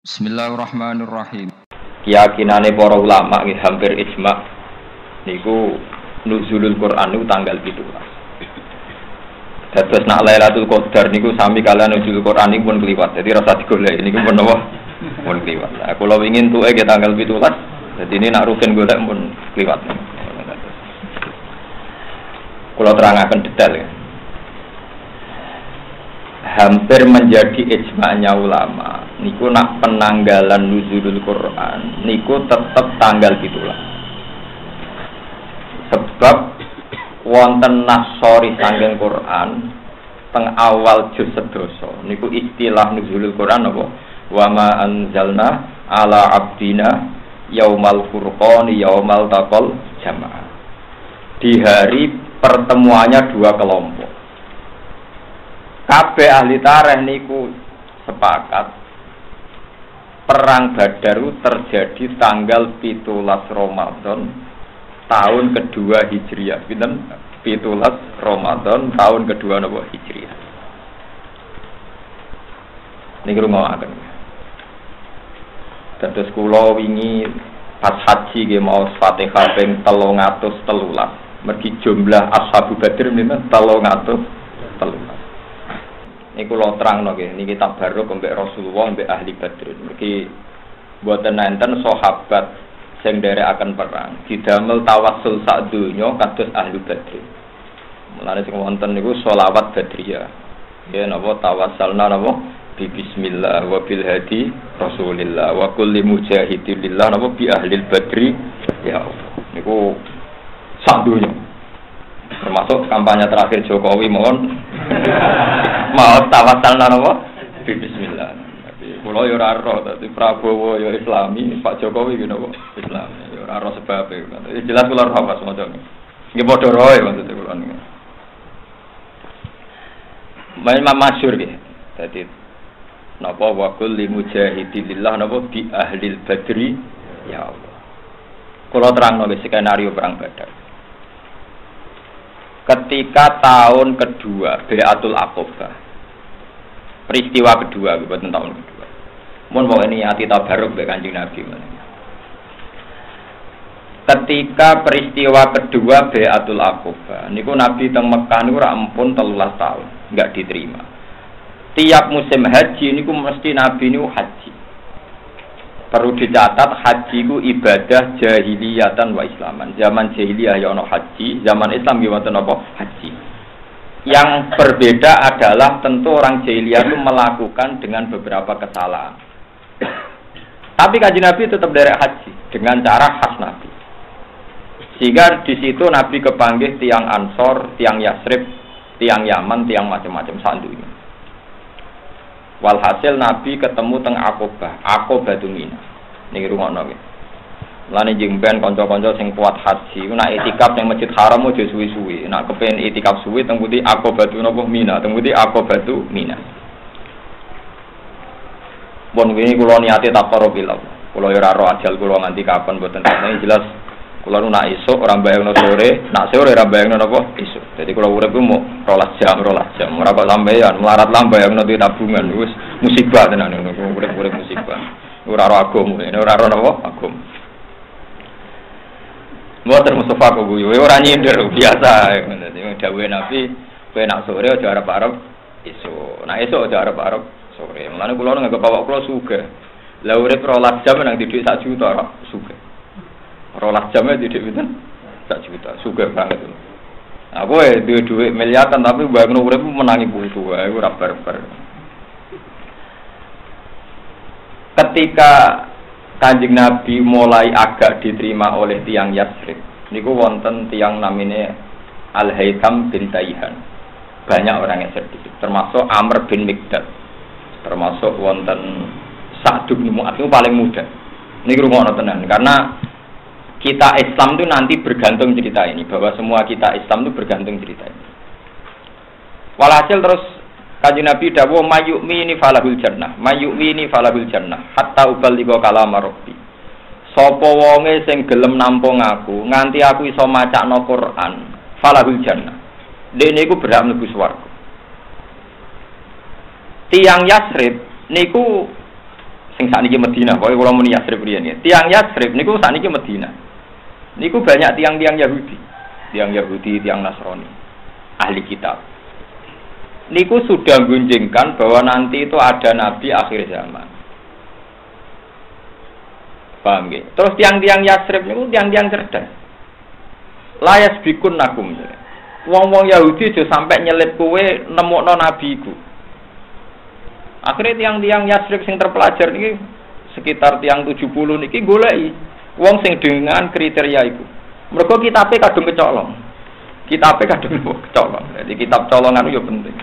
Bismillahirrahmanirrahim. Keyakinane para ulama nggih hampir ijma niku nuzulul Quran niku tanggal 17. Dados nak Lailatul Qadar niku sami kalian nuzulul Quran niku pun kliwat. Dadi rasa digolek niku pun napa? Pun kliwat. Nah, kula ingin tuke ke tanggal 17. Dadi ini nak rutin golek pun kliwat. Kula terangaken detail ya. Hampir menjadi ijma'nya ulama niku nak penanggalan nuzulul Quran niku tetap tanggal 17 sebab wonten nasori saking Quran teng awal juz sedoso niku istilah nuzulul Quran apa wa ma anzalna ala abdina yaumal furqani yaumal taqal jamaah di hari pertemuannya dua kelompok. Kabeh ahli tarikh niku sepakat perang Badar terjadi tanggal 17 Ramadan tahun kedua Hijriah. Pinten? 17 Ramadan tahun kedua napa Hijriah. Niki rungokaken. Dados kula wingi pas haji nggih maos Fatihah ping 313. Mergi jumlah ashabu Badr pinten? 313. Niku kula terangno nggih niki tabarruk mbek Rasulullah mbek ahli Badr. Niki mboten enten sahabat sing nderekaken perang didamel tawassul sak donya kados ahli Badr. Mulane sing wonten niku sholawat Badriyah. Ya napa tawassalna napa bi bismillah wa bil hadi Rasulillah wa kulli mujahidin lillah napa bi ahli Badri ya Allah. Niku sak donya. Termasuk kampanye terakhir Jokowi mohon mau tawasalna napa bismillah. Tapi kula yo ora ro dadi Prabowo yo Islami, Pak Jokowi ki napa Islami. Yo ora ro sebabe. Jelas kula ora apa semacam iki. Nggih padha roe maksud kula niku. Memang masyhur nggih. Dadi napa wa kulli mujahidillah napa bi ahlil badri ya Allah. Kula terangno skenario perang Badar. Ketika tahun kedua Bai'atul Aqabah, peristiwa kedua bukan tahun kedua. Mun mau ini ati tabarruk mbek Kanjeng Nabi. Ketika peristiwa kedua Bai'atul Aqabah, niku Nabi teng Mekah niku ora ampun 13 tahun, enggak diterima. Tiap musim haji niku mesti Nabi niku haji. Perlu dicatat haji ku ibadah jahiliyatan wa islaman. Zaman jahiliyah ya ono haji, zaman Islam ya wonten apa? Haji. Yang berbeda adalah tentu orang jahiliyah itu melakukan dengan beberapa kesalahan. Tapi Kanjeng Nabi tetap derek haji dengan cara khas Nabi. Sehingga di situ Nabi kepanggih tiang Ansor, tiang Yasrib, tiang Yaman, tiang macam-macam sandunya. Walhasil Nabi ketemu teng Aqabah, Aqabah Mina. Niki rungokno nggih. Lane jeng ben kanca-kanca sing kuat haji, nek itikaf ning Masjid Haram aja suwi-suwi. Nek kepen itikaf suwi teng pundi Aqabah napa Mina, teng pundi Aqabah Mina. Bon wingi kula niate taqarrubil. Kula yo ora ro ajal kula nganti kapan mboten. Nek jelas kula nu nak esuk ora bayangno sore, nak sore ora bayangno napa esuk. Jadi kalau urip ku mau 12 jam. Ora kok sampeyan melarat lambe yang nanti tabungan wis musibah tenan niku urip musibah. Ora ora agama, ora ora napa agama. Mboten Mustafa kok guyu, ora nyindir biasa. Dadi dawuhe Nabi, kowe nak sore aja arep-arep esuk. Nak esuk aja arep-arep sore. Mulane kula nganggep bapak kula sugih. Lah urip 12 jam nang didik 1 juta ora sugih. 12 jam didik pinten? 1 juta. Sugih banget. Aku duit miliaran tapi bayangno urip menangi putu wae ora barbar. Ketika Kanjeng Nabi mulai agak diterima oleh tiang Yasrib, niku wonten tiang namine Al-Haytham bin Taihan. Banyak orang yang sedih, termasuk Amr bin Mikdad. Termasuk wonten Sa'd bin Mu'adz paling muda. Niki rumono tenan karena kita Islam itu nanti bergantung cerita ini, bahwa semua kita Islam itu bergantung cerita ini. Walhasil terus Kanjeng Nabi dawuh mayyu'mini falahul jannah, mayyu'mini falahul jannah, hatta uballigha kalam rabbi. Sapa wonge sing gelem nampung aku, nganti aku iso macakno Quran, falahul jannah. Dene iku berhak mlebu swarga. Tiang Yasrib niku sing sakniki Madinah, pokoke kula muni Yatsrib riyen ya. Tiang Yatsrib niku sakniki Madinah. Niku banyak tiang-tiang Yahudi. Tiang Yahudi, tiang Nasrani. Ahli kitab. Niku sudah gunjingkan bahwa nanti itu ada nabi akhir zaman. Paham nggih? Terus tiang-tiang Yatsrib niku tiang-tiang cerdas. Layas bikun nakum. Wong-wong Yahudi aja sampai nyelip kowe nemokno nabi iku. Akhirnya tiang-tiang Yatsrib sing terpelajar niki sekitar tiang 70 niki goleki wong sing dengan kriteria iku. Mergo kitabe kadung kecolong. Kitabe kadung kecolong. Jadi kitab colongan itu ya penting.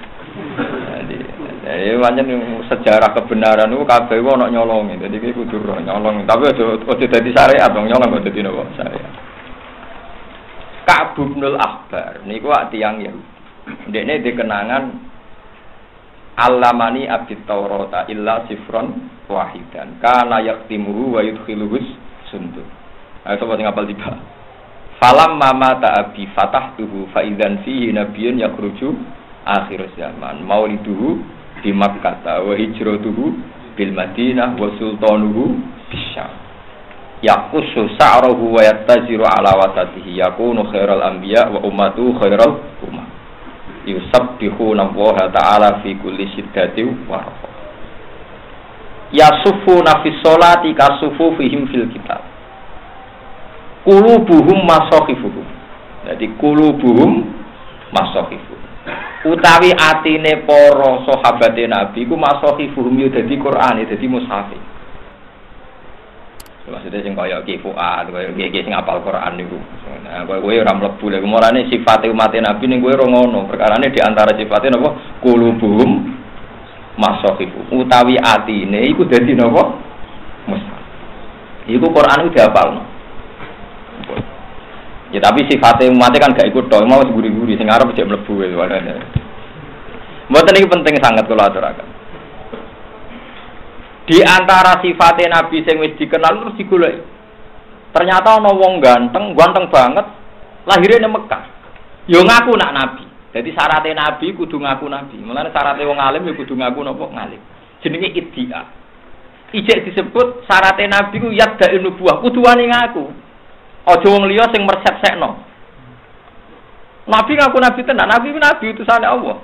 Jadi pancen sejarah kebenaran itu kabeh ono nyolongi. Jadi iki kudu nyolong. Tapi aja dadi syariat, wong nyolong kok dadi napa syariat. Ka'b bin al-Ahbar niku tiang Yahudi. Ndekne dikenangan Alamani abdi Taurata illa sifron wahidan kana yaktimuhu wa yudkhiluhus sundur. Ayo coba sing hafal tiba. Falam mama ta'abi fatahtuhu fa idzan fihi nabiyyun yakhruju akhir zaman. Mauliduhu di Makkah wa hijratuhu bil Madinah wa sultanuhu bisyam. Yaqusu sa'ruhu wa yattaziru ala wasatihi yakunu khairal anbiya wa ummatu khairal ummah. Yusabbihuna Allah ta'ala fi kulli syiddatin wa rafa. Yasufuna fi sholati kasufufihim fil kitab. Qulubuhum masakhifuhum. Jadi qulubuhum masakhifuhum. Utawi atine para sahabate Nabi ku masakhifuhum yo dadi Qur'an, dadi mushaf. Maksudnya sing kaya Ki Fuad, kaya iki sing apal Quran niku. Nah, kowe ora mlebu lek mulane sifate umat Nabi ning kowe ora ngono. Perkarane di antara sifate napa? Qulubuhum masakhifu. Utawi atine iku dadi napa? Mushaf. Iku Quran iku diapalno. Ya tapi sifate umat kan gak ikut tok, mau guri-guri sing arep jek mlebu wae. Mboten iki penting sangat kula aturaken. Di antara sifatnya Nabi sing wis dikenal terus digoleki. Ternyata ana wong ganteng banget, lahirnya ning Mekah. Yo ngaku nak Nabi. Jadi syaratnya Nabi kudu ngaku Nabi. Mulane syaratnya wong alim yo kudu ngaku napa ngalim. Jenenge iddia. Ijek disebut syaratnya Nabi ku yadda nubuwah, kudu wani ngaku. Aja wong liya sing mersek-sekno. Nabi ngaku Nabi tenan, Nabi utusane Allah.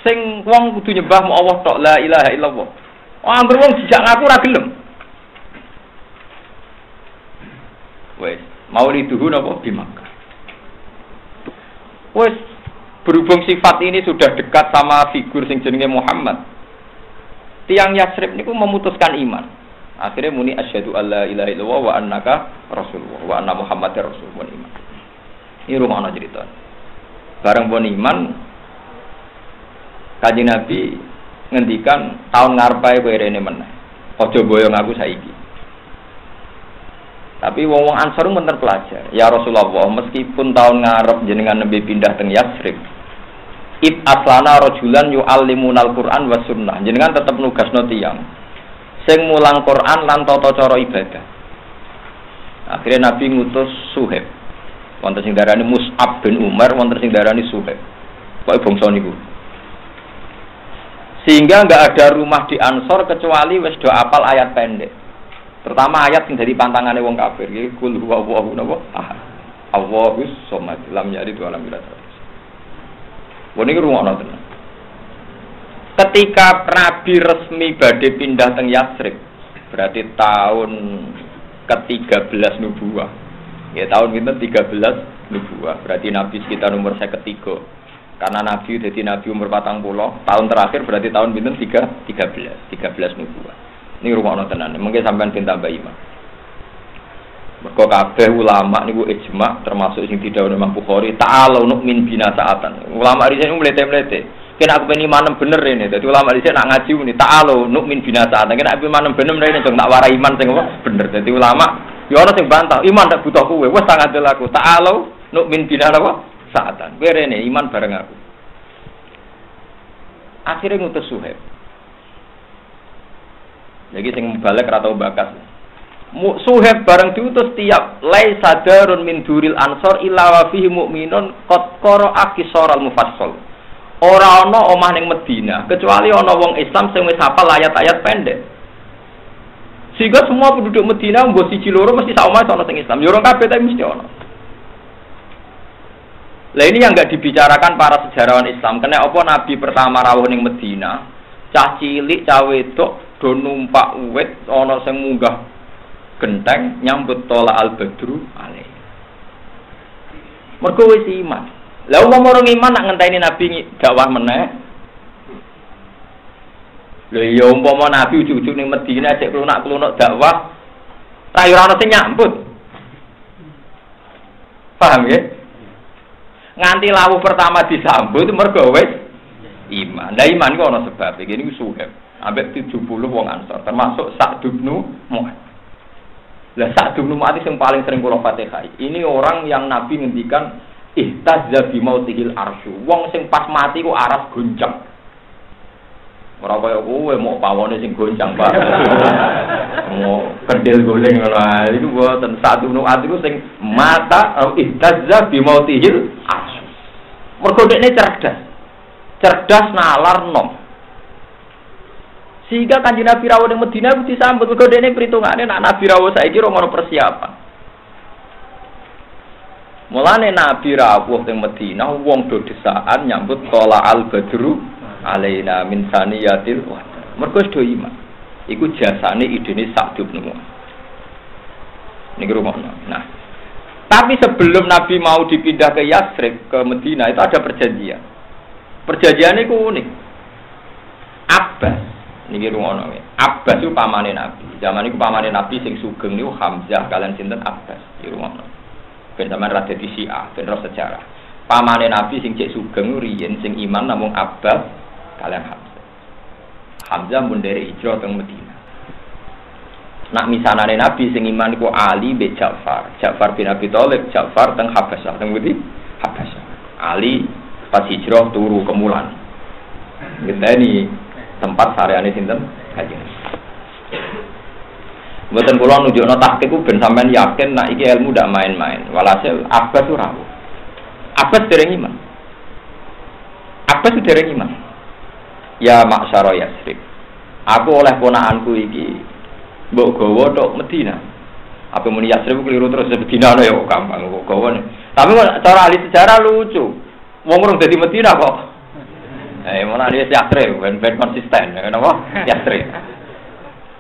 Sing wong kudu nyembah mu Allah tok, la ilaha illallah. Oh, anggur wong dijak ngaku ora gelem. Wes, mauliduhu napa di Makkah. Wes, berhubung sifat ini sudah dekat sama figur sing jenenge Muhammad. Tiang Yatsrib niku memutuskan iman. Akhirnya muni asyhadu alla ilaha illallah wa annaka rasulullah wa anna muhammadar rasulullah iman. Ini rumono cerita. Bareng pun iman Kanjeng Nabi ngendikan tahun ngarepe kowe rene meneh. Aja boyong aku saiki. Tapi wong-wong Ansor men terpelajar. Ya Rasulullah, meskipun tahun ngarep jenengan nembe pindah teng Yatsrib, ib aslana rajulan yu'allimunal Qur'an was sunnah. Jenengan tetep nugasno tiyang sing mulang Qur'an lan tata cara ibadah. Akhirnya Nabi ngutus Suhaib. Wonten sing darani Mus'ab bin Umar, wonten sing darani Suhaib. Pokoke bangsa niku. Sehingga enggak ada rumah di Ansor kecuali wis do apal ayat pendek. Terutama ayat yang dari pantangane wong kafir iki kul huwallahu ahad. Allahus somad lam yalid wa lam yulad. Wong iki rumono tenan. Ketika Nabi resmi badhe pindah teng Yatsrib, berarti tahun ke-13 nubuwah. Ya tahun pinten 13 nubuwah. Berarti Nabi sekitar umur 53. Karena Nabi jadi Nabi umur 40, tahun terakhir berarti tahun pinten 13 nubuwah. Ini rumono tenan. Mungkin sampean ben tambah iman. Mergo kabeh ulama niku ijma termasuk sing didhawuhi Imam Bukhari, ta'alu nu'min bina sa'atan. Ulama riyen mlete-mlete. Kena aku ben iman bener rene. Dadi ulama riyen nak ngaji muni ta'alu nu'min bina sa'atan. Kena aku iman bener rene dong tak warai iman sing bener. Dadi ulama ya ana sing bantah, iman tak butuh kowe. Wes tak ngandel aku. Ta'alu nu'min bina sa'atan. Kowe rene iman bareng aku. Akhirnya ngutus Suhaib. Jadi sing balik ra tau bakas. Suhaib bareng diutus tiap lai sadarun min duril ansor illa wa fihi mu'minun qad qara'a qisaral mufassal. Ora ana omah ning Madinah kecuali ana wong Islam sing wis hafal ayat-ayat pendek. Sehingga semua penduduk Medina mbok siji loro mesti sak omahe ana sing Islam. Ya ora kabeh tapi mesti ana. Lah ini yang enggak dibicarakan para sejarawan Islam. Kena apa Nabi pertama rawuh ning Medina, cah cilik, cah wedok do numpak uwit ana sing munggah genteng nyambut tola al-badru alaih. Mergo wis iman. Lah wong orang iman nak ngenteni Nabi dakwah meneh. Lha ya umpama Nabi ujug-ujug ning Medina cek klunak-klunuk dakwah, ra ora ono sing nyambut. Paham ya? Nganti lawuh pertama disambut mergo wis iman. Lah iman kok ana sebab iki niku suheb. Ambek 70 wong Ansor termasuk Sa'd bin Mu'adz. Lah Sa'd bin Mu'adz sing paling sering kula Fatihah. Ini orang yang Nabi ngendikan ihtazza bi mautihil arsy. Wong sing pas mati ku aras goncang. Ora kaya kowe mau pawone sing goncang Pak. Mau kendel goleng ngono ae. Iku mboten Sa'd bin Mu'adz iku sing mata ihtazza bi mautihil arsy. Mergo dekne cerdas. Cerdas nalar nom. Sehingga Kanjeng Nabi rawuh ning Madinah kudu disambut mergo dekne perhitungane nek Nabi rawuh saiki ora ono persiapan. Mulane Nabi rawuh ning Madinah wong do desaan nyambut tola al-badru alaina min saniyatil wada. Mergo do iman. Iku jasane idene Sa'd bin Mu'adz. Niki rumakno. Nah, tapi sebelum Nabi mau dipindah ke Yatsrib ke Madinah itu ada perjanjian. Perjanjiannya itu unik. Abbas, niki rumakno. Abbas itu pamane Nabi. Zaman itu pamane Nabi sing sugeng niku Hamzah kalian sinten Abbas. Iki rumakno. Ben sampean ra dadi Syiah, ben ro sejarah. Pamane Nabi sing cek sugeng riyen sing iman namung Abbas kalian Hamzah. Hamzah mun dari hijrah teng Madinah. Nak misanane Nabi sing iman iku Ali bin Ja'far. Ja'far bin Abi Thalib, Ja'far teng Habasyah, teng Budi Habasyah. Ali pas hijrah turu ke Mulan. Ngenteni tempat sareane sinten? Kanjeng. Mboten kula nunjukno tahqiq ku ben sampean yakin nek iki ilmu ndak main-main. Walhasil Abbas ora rawuh. Abbas dereng iman. Abbas dereng iman. Ya maksara Yatsrib. Aku oleh ponakanku iki mbok gawa tok Medina. Apa muni Yatsrib keliru terus Medina ya kok gampang kok gawane. Tapi cara ahli sejarah lucu. Wong urung dadi Medina kok. Malah dia Yatsrib ben konsisten. Kenapa? Yatsrib.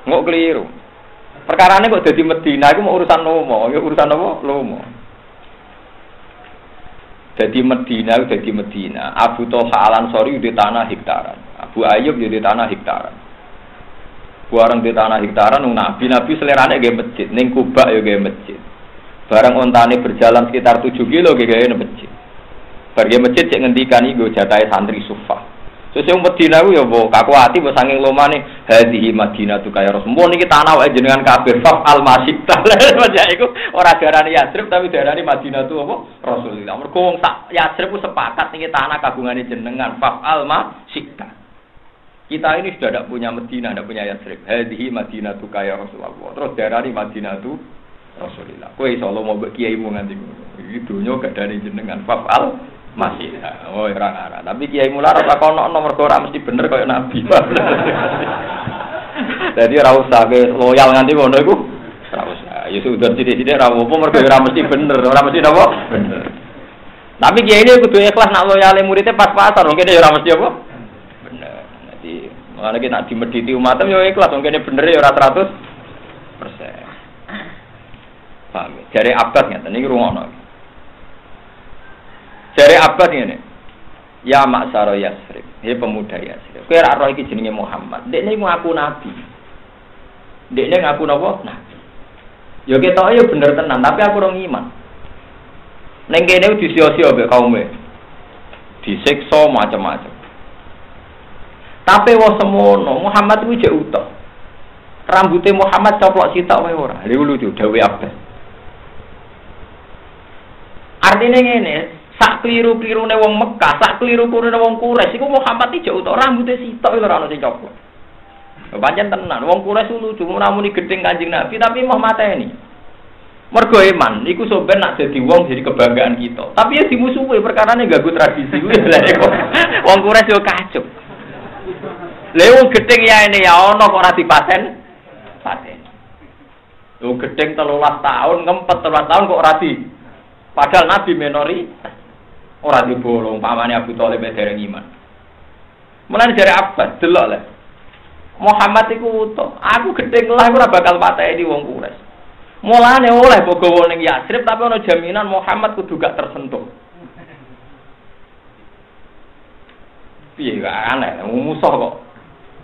Ngok keliru. Perkarane kok dadi Medina iku mau urusan lomo, ya urusan apa? Lomo. Jadi Medina. Abu Thalha Al-Ansari di tanah hektaran. Abu Ayyub di tanah hektaran. Barang di tanah hektaran Nabi selerane nggih masjid, ning Kuba ya nggih masjid. Barang ontane berjalan sekitar 7 kilo nggih gawe masjid. Bar nggih masjid cek ngendikan iku jatahe santri Sufah. Terus yang Medina ku ya mbok kaku ati mbok saking lomane hadhihi Madinatu kaya Rasul. Mbok niki tanah wae jenengan kabeh faf al-masyidah. Lah iku ora darani Yatsrib tapi darani Madinatu apa? Rasulullah. Mergo wong sak Yatsrib ku sepakat niki tanah kagungane jenengan faf al-masyidah. Kita ini sudah tidak punya Medina, tidak punya Yatsrib. Hadhihi Madinatu kaya Rasulullah. Terus darani Madinatu Rasulullah. Kowe iso lomo mbek kiaimu nganti ngono. Iki donya gadane jenengan faf al masih, oh orang Arab. Tapi Kiai Mular tak kono nomor ora mesti bener kaya Nabi. Jadi ora usah loyal nganti ngono iku. Ora usah. Ya sudah sithik-sithik ora apa mergo ora mesti bener, ora mesti napa? Bener. Tapi Kiai ini kudu ikhlas nak loyale muridnya pas-pasan, mungkin ya ora mesti apa? Bener. Jadi makane ki nak dimediti umatem ya ikhlas, mungkin bener ya ora 100%. Paham. Jare Abbas ngeten iki rungono. Jare Abbas ngene. Ya maksara Yatsrib, he pemuda Yatsrib. Kowe ora ro iki jenenge Muhammad. Dekne ngaku nabi. Dekne ngaku napa? Nabi. Ya ketoke ya bener tenan, tapi aku ora ngiman. Ning kene disio-sio mbek kaume. Disiksa macam-macam. Tapi wong semono, Muhammad kuwi jek utuh. Rambuté Muhammad coplok sitok wae ora. Lha lucu dawuh Abbas. Artine ngene, sak kliru-klirune wong Mekah, sak kliru-klirune wong Quraisy iku Muhammad iki jek utuk rambute sitok lho ora ono sing coplok. Pancen tenan, wong Quraisy lucu namuni gedeng Kanjeng Nabi tapi mau mateni. Mergo iman iku sampeyan nak dadi wong jadi kebanggaan kita. Tapi ya dimusuhi perkarane ganggu tradisi kuwi lha wong Quraisy yo kacuk. Lha wong gedeng ya ini ya ono kok ora dipaten. Paten. Lho gedeng 13 tahun, ngempet 13 tahun kok ora di. Padahal Nabi minori ora dibolong pamane Abu Thalib dereng iman. Mulane jare Abbas delok le. Muhammad iku utuh. Aku gedeng lah ora bakal pateni wong Quraisy. Mulane oleh bogowo ning Yatsrib tapi ana jaminan Muhammad kudu gak tersentuh. Piye gak aneh, musuh kok.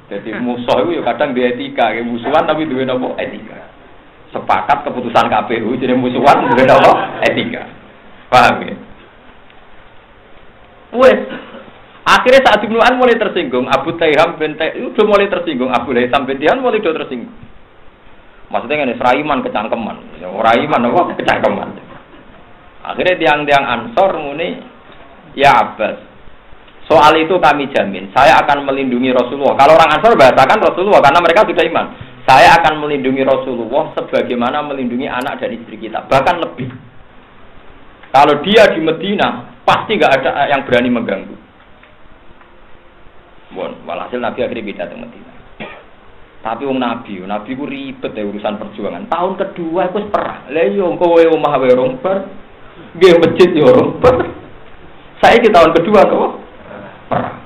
Jadi musuh itu ya kadang di etika, musuhan tapi duwe napa etika. Sepakat keputusan KPU jadi musuhan duwe napa etika. Paham ya? Wes. Akhirnya saat Ibnu An mulai tersinggung, Abu Taiham bin itu udah mulai tersinggung, Abu Laitham bin Dihan mulai udah tersinggung. Maksudnya ngene seraiman kecangkeman, ora iman apa kecangkeman. Akhirnya tiang-tiang Ansor muni, ya Abbas, soal itu kami jamin, saya akan melindungi Rasulullah. Kalau orang Ansor bahasakan Rasulullah karena mereka sudah iman. Saya akan melindungi Rasulullah sebagaimana melindungi anak dan istri kita, bahkan lebih. Kalau dia di Medina, pasti nggak ada yang berani mengganggu. Bon, walhasil Nabi akhirnya pindah ke Medina. Tapi wong Nabi ku ribet ya urusan perjuangan. Tahun kedua itu perang. Lah yo kowe omah wae romper, nggih masjid yo romper. Saiki tahun kedua kok perang.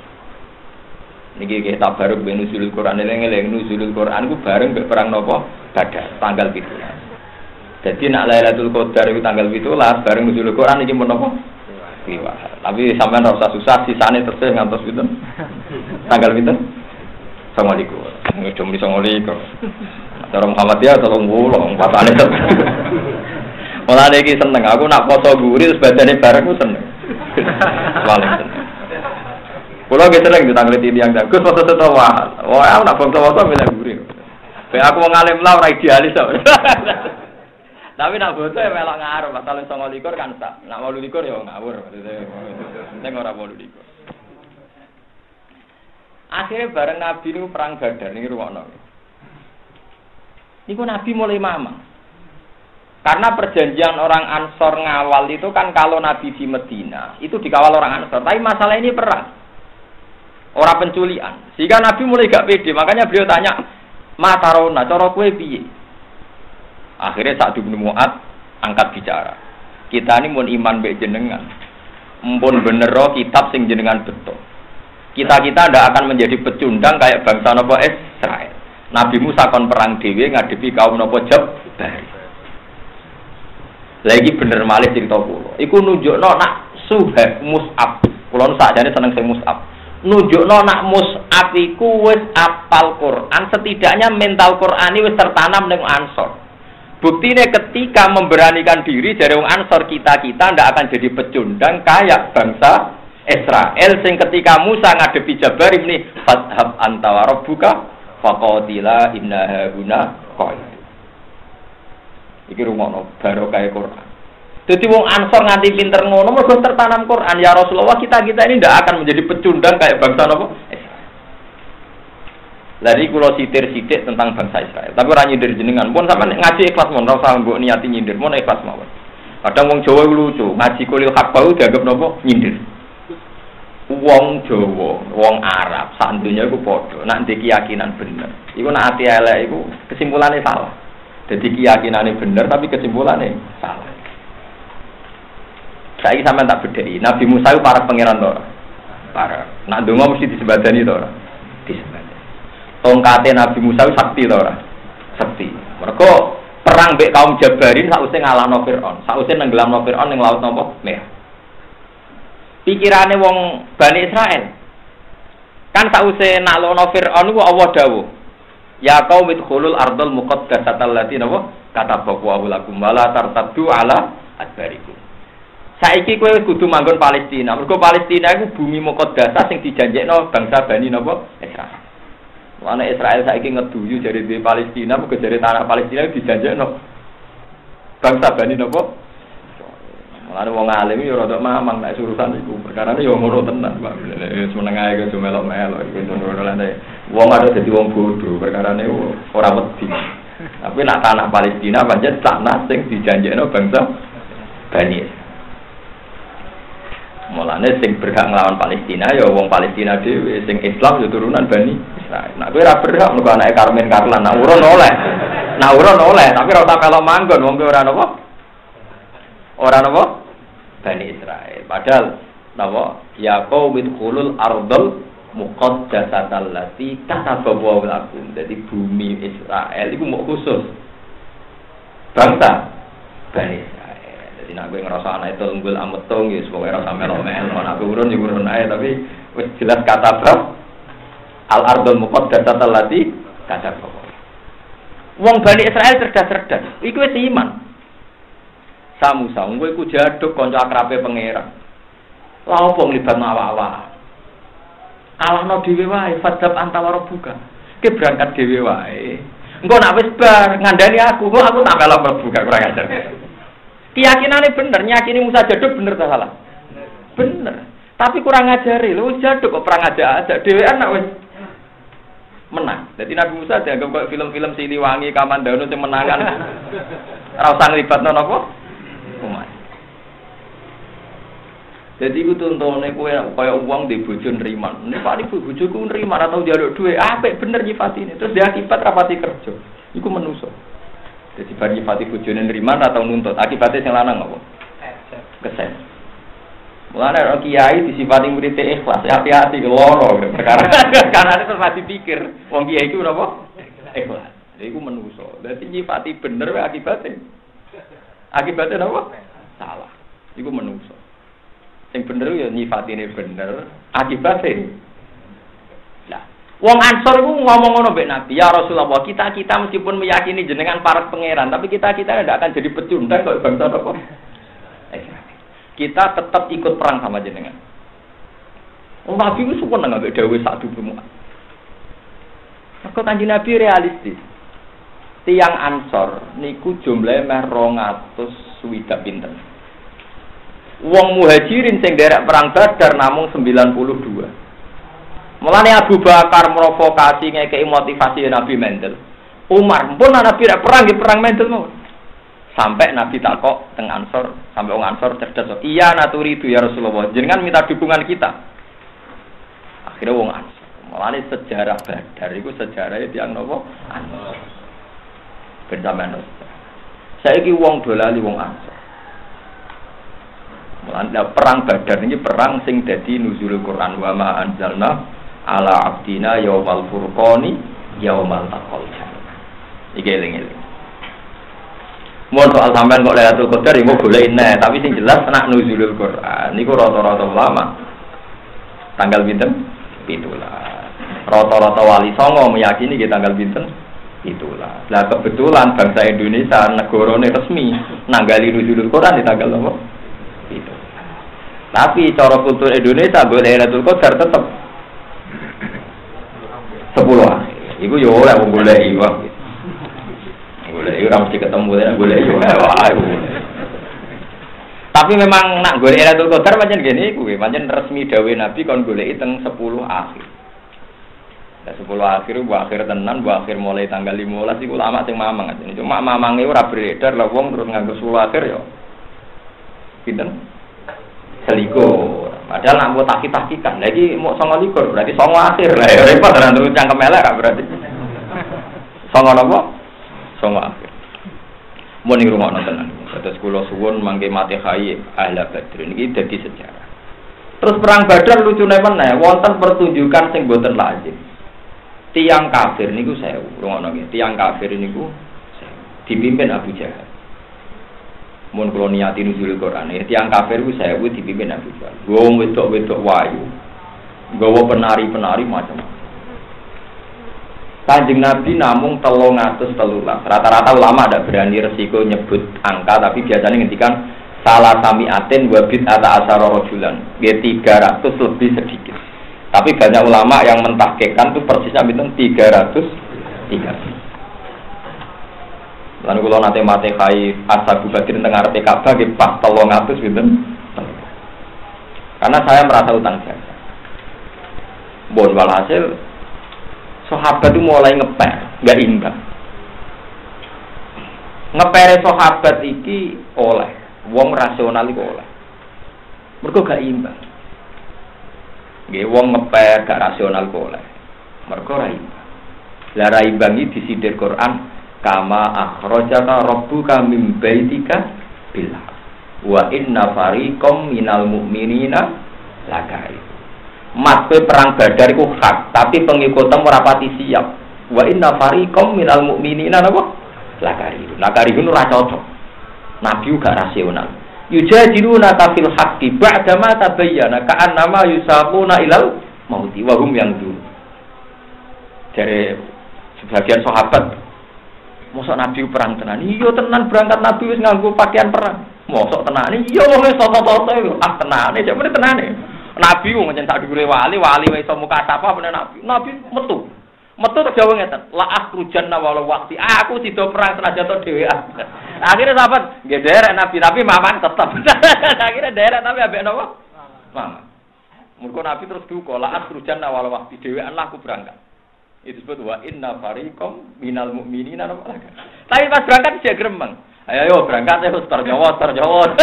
Niki kita baru nuzulul Quran eleng-eleng nuzulul Quran ku bareng mbek perang napa? Badar tanggal 17. Jadi nak Lailatul Qadar itu tanggal 17 bareng nuzulul Quran iki menapa? Liwah. Tapi sampean ora usah susah sisane tesih ngantos pinten? Tanggal pinten? 29. Ngedom di 29. Cara Muhammadiyah 30, patane tetep. Mulane iki seneng aku nak foto guri terus badane bareng ku seneng. Paling seneng. Kulo ge sering ditangleti tiyang Gus foto-foto wah. Wah, aku nak foto-foto milih guri. Kayak aku ngalim lah ora idealis kok. Tapi nak foto ya melok ngarep, pasal 29 kan sak. Nak 28 ya ngawur. Ning ora 28. Akhirnya bareng Nabi itu perang Badar ini ruwono. Niku Nabi mulai mamang. Karena perjanjian orang Ansor ngawal itu kan kalau Nabi di Medina itu dikawal orang Ansor. Tapi masalah ini perang, orang penculian. Sehingga Nabi mulai gak pede. Makanya beliau tanya, Matarona, cara kowe piye? Akhirnya Sa'd bin Mu'adz angkat bicara. Kita ini mun iman mbek jenengan. Mpun bener kitab sing jenengan betul. Kita-kita tidak akan menjadi pecundang kayak bangsa nopo Israel. Nabi Musa kon perang dewe ngadepi kaum nopo Jabbar. Lagi bener malih cerita kula. Iku nunjukno nak Suhaib Mus'ab. Kula nu sakjane seneng sing Mus'ab. Nunjukno nak Mus'ab iku wis apal Quran, setidaknya mental Qurani wis tertanam ning Ansor. Buktine ketika memberanikan diri dari wong Ansor kita-kita ndak akan jadi pecundang kayak bangsa Israel sing ketika Musa ngadepi Jabbar ini fadhab anta wa rabbuka faqatila inna hauna qa'id. Iki rumono barokah Quran. Dadi wong Ansor nganti pinter ngono mergo tertanam Quran. Ya Rasulullah kita ini ndak akan menjadi pecundang kayak bangsa napa? Lari kula sitir-sitik tentang bangsa Israel. Tapi ora nyindir jenengan. Pun sampean ngaji ikhlas mon ora usah mbok niati nyindir, mon ikhlas mawon. Kadang wong Jawa lucu, ngaji kulil hak bau dianggap napa? Nyindir. Wong Jawa, wong Arab, santunya iku padha. Nek ndek keyakinan bener, iku nek ati elek iku kesimpulannya salah. Jadi keyakinannya bener tapi kesimpulannya salah. Saiki sampean tak bedheki, Nabi Musa iku para pangeran to ora? Para. Nek ndonga mesti disebadani to ora? Disebadani. Tongkate Nabi Musa iku sakti to ora? Sakti. Mergo perang mbek kaum Jabarin sakwise ngalahno Firaun, sakwise nenggelamno Firaun ning laut napa? Merah. Pikirane wong Bani Israel kan sause nalono Fir'aun ku Allah dawuh ya qaum idkhulul ardal muqaddasatal lati napa katabahu lakum wala tartaddu ala adbarikum. Saiki kowe kudu manggon Palestina mergo Palestina iku bumi muqaddasah sing dijanjekno bangsa Bani napa Israel. Wana Israel saiki ngeduyu dari di Palestina mergo dari tanah Palestina dijanjekno bangsa Bani napa. Ana wong alim yo rada mamang nek urusan iku perkarane yo ngono tenan Pak. Wis meneng ae kok melok-melok iki ngono-ngono. Wong ada dadi wong bodho perkarane ora wedi. Tapi nek tanah Palestina pancen tanah sing dijanjekno bangsa Bani. Mulane sing berhak nglawan Palestina ya wong Palestina dhewe, sing Islam ya turunan Bani Israil. Nek kowe ora berhak mergo anake Karmen Karlan, nek urun oleh. Nah, urun oleh, tapi ora usah melok manggon wong ora napa? Ora napa? Bani Israil. Padahal napa? Ya qaumil khulul ardul muqaddasatal lati katabawa lakum. Jadi bumi Israel itu mau khusus bangsa Bani Israil. Jadi nek kowe ngrasa ana itu unggul ametung ya pokoke ora sampe melo-melo. Nek urun ya urun ae tapi wis jelas kata bab al ardul muqaddasatal lati katabawa. Wong Bani Israel cerdas-cerdas. Iku wis iman. Musa, kowe iku jaduk kanca akrabe pangeran. Lah opo nglibatno awak-awak? Alahno dhewe wae, fadzab antawara buka. Ki berangkat dhewe wae. Engko nek wis bar ngandani aku, kok aku tak melok berbuka kurang ajar. Keyakinane bener, nyakini Musa jaduk bener ta salah? Bener. Tapi kurang ajari, lho jaduk kok perang aja dhewean nek wis menang. Jadi Nabi Musa dianggap kok film-film Siliwangi, Kamandano sing menangan. Ora usah nglibatno napa? Umat. Jadi iku tontone kowe kaya wong di bojo nriman. Nek Pak ibu bojoku nriman atau njaluk dhuwit, apik bener nyifatine. Terus dia akibat rapati kerja. Iku manusa. Jadi bar nyifati bojone nriman atau nuntut, akibatnya sing lanang apa? Kesen. Mulane ora kiai disifati murid ikhlas, hati-hati loro perkara. Karena terus pasti pikir wong kiai iku napa? Ikhlas. Lha iku manusa. Dadi nyifati bener wae akibatnya. Akibatnya apa? Salah. Iku manusa. Sing bener ya nyifatine bener, akibatnya. Lah, wong Ansor iku ngomong ngono mbek Nabi, ya Rasulullah, kita meskipun meyakini jenengan para pangeran, tapi kita tidak akan jadi pecundang kok bangsa apa. Kita tetap ikut perang sama jenengan. Wong Nabi ku suka nang ambek dawuh sak dudumu. Maka Kanjeng Nabi realistis. Tiang Ansor niku jumlahe meh 200 swidak pinten. Wong Muhajirin sing derek perang Badar namung 92. Mulane Abu Bakar provokasi ngekeki motivasi Nabi Mendel. Umar pun Nabi rek perang nggih perang Mendel mawon. Sampai Nabi takok teng Ansor, sampai wong Ansor cerdas. Iya naturi itu ya Rasulullah. Jenengan minta dukungan kita. Akhirnya wong Ansor. Mulane sejarah Badar iku sejarahé tiyang napa? Ansor. Bendaman. Saiki wong dolali wong Ansor. Mulane perang Badar ini perang sing dadi nuzulul Quran wa ma anzalna ala abdina yaumal furqani yaumal taqal. Iki eling-eling. Mun soal sampean kok Lailatul Qadar iku golek neh, tapi sing jelas nak nuzulul Quran niku rata-rata ulama tanggal pinten? 17. Rata-rata wali songo meyakini ki tanggal pinten? Itulah. Lah kebetulan bangsa Indonesia negarane resmi nanggali nuzulul Quran di tanggal apa? Itu. Tapi cara kultur Indonesia golek Lailatul Qadar tetep 10 akhir. Iku yo ora wong golek iki. Golek ora mesti ketemu nek golek yo wae. Tapi memang nak golek Lailatul Qadar pancen ngene iku, pancen resmi dawuh Nabi kon goleki teng 10 akhir. Lah 10 akhir bu akhir tenan, bu akhir mulai tanggal 15 iku lama sing mamang aja. Cuma mamange ora beredar lah wong terus nganggo 10 akhir yo. Pinten? Selikur. Padahal nak mbok taki-takikan. Lagi mau 29 berarti 9 akhir lah ya repot tenan terus cangkem elek berarti. 9 napa? 9 akhir. Mun ning rumah tenan. Terus kula suwun mangke mati hayi ahli Badr niki dadi sejarah. Terus perang Badar lucune meneh wonten pertunjukan sing boten lazim. Tiang kafir niku 1000, rungono nggih. Tiang kafir niku dipimpin Abu Jahal. Mun kula niati nuzul Quran, tiang kafir ku 1000 dipimpin Abu Jahal. Gowo wedok-wedok wayu. Gowo penari-penari macam-macam. Kanjeng Nabi namung 313. Rata-rata ulama ada berani resiko nyebut angka, tapi biasanya ngendikan salah samiatin wa bid'ata asyara rajulan. Nggih 300 lebih sedikit. Tapi banyak ulama yang mentahqiqkan itu persisnya bintang 303. Lalu kalau nanti mati kai Ashabu Badr tengah arti Ka'bah nggih pas 300 pinten. Karena saya merasa utang jasa. Bon walhasil sahabat itu mulai ngeper, enggak imbang. Ngepere sahabat iki oleh wong rasional iku oleh. Mergo gak imbang. Nggih wong ngeper gak rasional kok oleh. Mergo ra imbang. Lah ra imbang iki disindir Quran kama akhrajaka rabbuka min baitika bil wa inna fariqam minal mu'minina lakai. Mas perang Badar iku hak, tapi pengikutmu ora pati siap. Wa inna fariqam minal mu'minina napa? Lakai. Lakai itu ora cocok. Nabi gak rasional. Yujadiluna fil haqqi ba'da ma tabayyana ka'annama yusaquna ilal mauti wa hum yanzurun. Dari sebagian sahabat, mosok Nabi perang tenan. Iya tenan berangkat Nabi wis nganggo pakaian perang. Mosok tenan. Iya wis toto-toto tenane, jek meneh tenane. Nabi wong nyen sak dhuwure wali wae iso muka apa meneh Nabi. Nabi metu. Metu terus jawab ngeten, la akhrujanna walau waqti. Aku sida perang senajan to dhewean. Akhirnya sahabat nggih derek Nabi tapi maman tetep. Akhirnya derek Nabi ambek napa? Maman. Mergo Nabi terus duka, la akhrujanna walau waqti dhewean lah aku berangkat. Itu disebut wa inna fariqam minal mu'minina. Tapi pas berangkat dia gremeng. Ayo berangkat ya terjawab.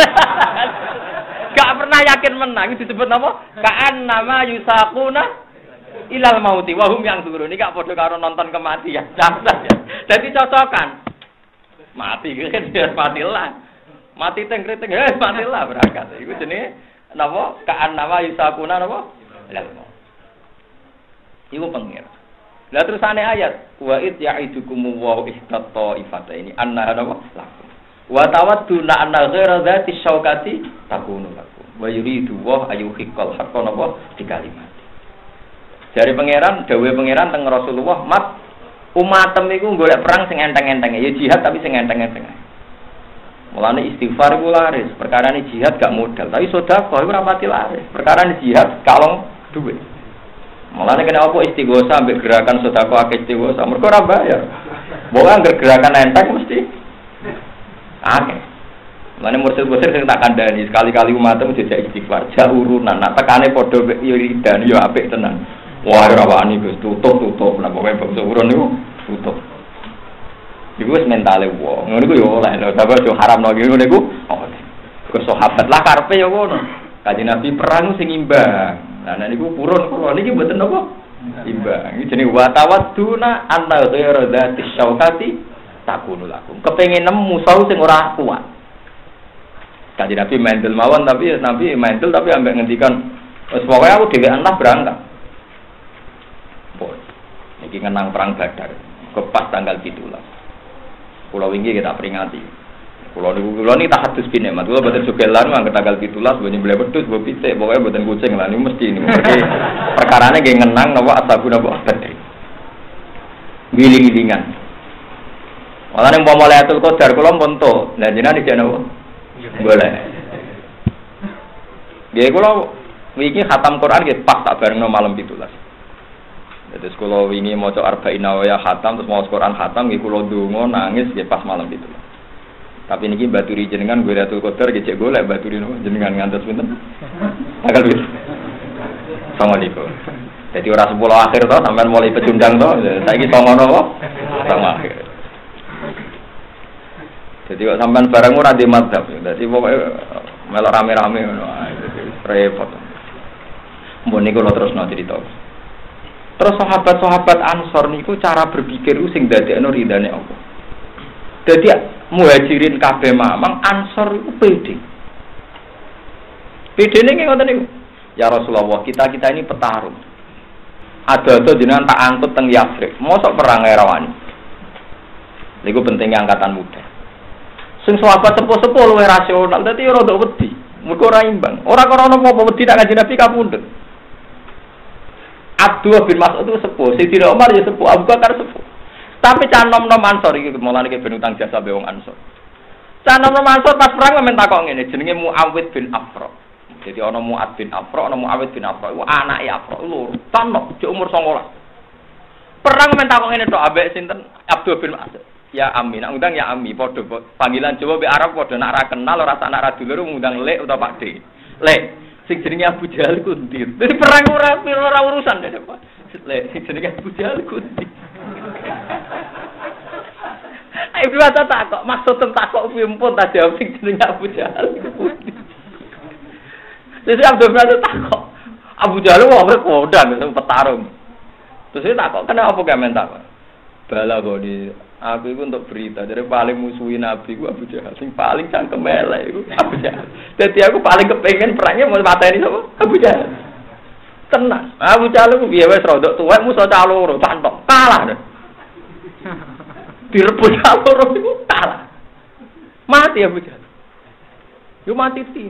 Gak pernah yakin menang. Itu disebut napa? Ka'an nama yusaquna ilal mauti wahum yang suruh ini gak podo karo nonton kematian. Jadi cocokan. Mati kan biar matilah. Mati teng-teng matilah berangkat. Iku jenenge napa? Ka'an nama yusaquna napa? Ilal maut. Iku pengir. Lah terusane ayat wa id ya'idukum wa ihtat ta'ifataini anna napa? Lakum. Wa tawadduna anna ghaira dzati syaukati takunu lakum. Wa yuridu wa ayyuhiqqal haqqo napa? Di kalimat. Dari pangeran, dawuhe pangeran teng Rasulullah, "Mat, umatem iku golek perang sing enteng-entenge, ya jihad tapi sing enteng-enteng." Mulane istighfar iku laris, perkarane jihad gak modal, tapi sedekah iku ora pati laris. Perkarane jihad kalong duit. Mulane kena apa istighosa ambek gerakan sedekah akeh istighosa, mergo ora bayar. Mbok anggere gerakan enteng mesti akeh. Mulane mursid-mursid sing tak kandhani, sekali-kali umatem jejak istighfar, jak urunan, nak tekane padha wiridan ya apik tenan. Wah, ora wani Gus, tutup, nek pokoke bangsa urun niku tutup. Iku wis mentale wong. Ngono iku yo oleh lho, tapi yo haram lagi ngono iku. Kok sahabat lah karepe yo ngono. Kanjeng Nabi perang sing imbang. Lah nek niku purun niki mboten napa? Imbang. Iki jenenge wa tawadduna anna ghairu dzati syaukati takunu lakum. Kepengin nemu musuh sing ora kuat. Kanjeng Nabi mental mawon tapi Nabi mental tapi ambek ngendikan wis pokoke aku dhewean lah berangkat. Iki ngenang perang Badar, kepas tanggal 17. Pulau wingi kita peringati. Pulau niki tak hadus bin nikmat. Kula boten sugelan mangke tanggal 17 ben nyembelih wedhus, mbok pitik, pokoke boten kucing lah niku mesti niku. Perkarane nggih ngenang napa ashabun napa Badar. Giling-gilingan. Malah ning umpama Lailatul Qadar kula pun to. Lah jenengan iki napa? Boleh. Nggih kula wingi khatam Quran nggih pas tak barengno malam 17. Terus kalau wingi maca arba'in nawawiyah khatam terus maca Quran khatam nggih kula ndonga nangis nggih pas malam itu. Tapi niki baturi jenengan Lailatul Qadar nggih cek golek baturi jenengan ngantos pinten? Tanggal 7. Assalamualaikum. Jadi ora 10 akhir to sampean mulai pecundang to. Saiki 9 napa? 9 akhir. Jadi kok sampean barang ora di madzhab. Dadi pokoke melok rame-rame ngono ae. Repot. Mbon niku lho terusno cerita. Terus sahabat-sahabat Ansor niku cara berpikir ku sing dadekno ridane Allah. Dadi muhajirin kabeh mamang Ansor iku pede. Pedene nggih ngoten niku. Ya Rasulullah, kita ini petarung. Ada jenengan tak angkut teng Yathrib. Mosok perang ora wani. Niku pentingnya angkatan muda. Sing sahabat sepuh-sepuh luwih rasional, dadi ora ndok wedi. Mergo ora imbang. Ora krana apa wedi tak Kanjeng Nabi kapundhut. Abdullah bin Mas'ud itu sepuh, Sayyidina Umar ya sepuh, Abu Bakar sepuh. Tapi cah nom-nom Ansor iki mulane iki ben utang jasa be wong Ansor. Cah nom-nom Ansor pas perang men takok ngene, jenenge Muawid bin Afra. Jadi ana Muad bin Afra, ana Muawid bin Afra. Iku anake Afra loro. Tanok, umur 19. Perang men takok ngene tok ambek sinten? Abdullah bin Mas'ud. Ya Ami, nak undang ya Ami, padha panggilan Jawa be Arab padha nak ra kenal ora sak nak ra dulur ngundang Lek utawa Pak D. Lek sing jenenge Abu Jahal ku ndi? Dadi perang ora urusan dene, Pak. Sing jenenge Abu Jahal ku ndi? Ibu ata takok, maksud takok kuwi pun tak jawab sing jenenge Abu Jahal ku ndi. Terus Abdul Razak takok, Abu Jahal wae kodang sing petarung. Terus dia takok, kenapa kok men takok? Bala kok di Aku itu untuk berita. Jadi paling musuhi Nabi ku Abu Jahal. Sing paling cangkem elek iku Abu Jahal. Jadi aku paling kepengen perangnya mau mateni sapa? Abu Jahal. Tenang. Abu Jahal ku piye wis rodok tuwek musuh cah loro cantok. Kalah. Direbut cah loro iku kalah. Mati Abu Jahal. Yo mati ti.